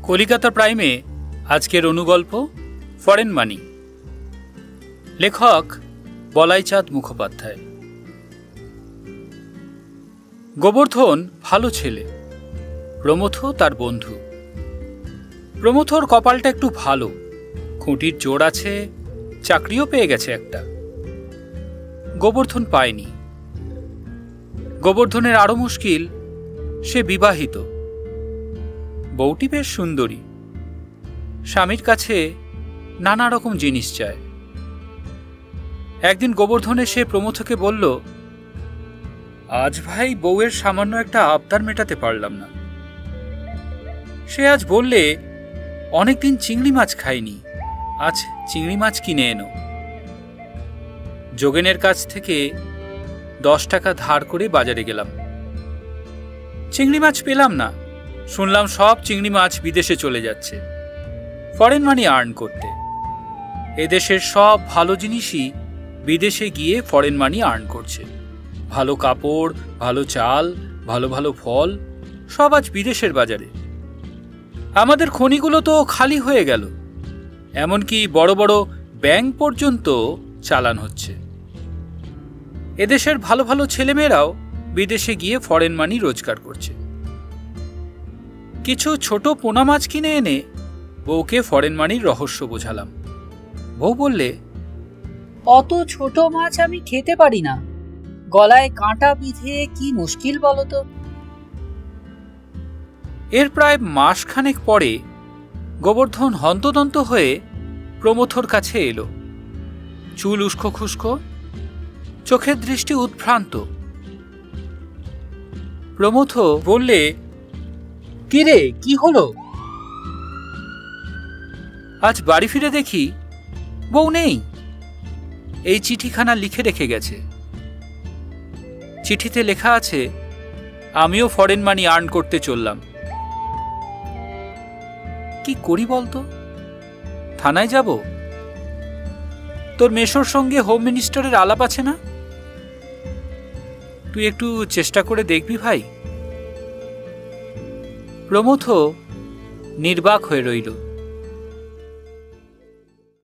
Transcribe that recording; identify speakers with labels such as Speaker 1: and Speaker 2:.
Speaker 1: কলিকাতা প্রাইমে আজকের অনুগল্প ফরেন মানি। লেখক বলাইচাঁদ মুখোপাধ্যায়। গোবর্ধন ভালো ছেলে, প্রমথ তার বন্ধু। প্রমথর কপালটা একটু ভালো, খুঁটির জোর আছে, চাকরিও পেয়ে গেছে একটা। গোবর্ধন পায়নি। গোবর্ধনের আরো মুশকিল, সে বিবাহিত। বউটি বেশ সুন্দরী, স্বামীর কাছে নানা রকম জিনিস চায়। একদিন গোবর্ধন এসে প্রমথকে বলল, আজ ভাই বউয়ের সামান্য একটা আবদার মেটাতে পারলাম না। সে আজ বললে, অনেকদিন চিংড়ি মাছ খাইনি, আজ চিংড়ি মাছ কিনে এনো। যোগেনের কাছ থেকে 10 টাকা ধার করে বাজারে গেলাম। চিংড়ি মাছ পেলাম না, শুনলাম সব চিংড়ি মাছ বিদেশে চলে যাচ্ছে ফরেন মানি আর্ন করতে। এদেশের সব ভালো জিনিসই বিদেশে গিয়ে ফরেন মানি আর্ন করছে। ভালো কাপড়, ভালো চাল, ভালো ভালো ফল সব আজ বিদেশের বাজারে। আমাদের খনিগুলো তো খালি হয়ে গেল, এমনকি বড় বড় ব্যাংক পর্যন্ত চালান হচ্ছে। এদেশের ভালো ভালো ছেলেমেয়েরাও বিদেশে গিয়ে ফরেন মানি রোজগার করছে। কিছু ছোট পোনা মাছ কিনে এনে বউকে ফরেন মানির রহস্য বোঝালাম। বউ বললে,
Speaker 2: অত ছোট মাছ আমি খেতে পারি না, গলায় কাঁটা বিঁধে কি মুশকিল বলতো।
Speaker 1: এর প্রায় মাসখানেক পরে গোবর্ধন হন্তদন্ত হয়ে প্রমথর কাছে এলো। চুল উস্কো খুস্কো, চোখের দৃষ্টি উদ্ভ্রান্ত। প্রমথ বললে,
Speaker 2: কিরে, কি হলো?
Speaker 1: আজ বাড়ি ফিরে দেখি বউ নেই। এই চিঠিখানা লিখে রেখে গেছে। চিঠিতে লেখা আছে, আমিও ফরেন মানি আর্ন করতে চললাম। কি করি বলতো? থানায় যাব? তোর মেশোর সঙ্গে হোম মিনিস্টারের আলাপ আছে না? তুই একটু চেষ্টা করে দেখবি ভাই। প্রমথ নির্বাক হয়ে রইল।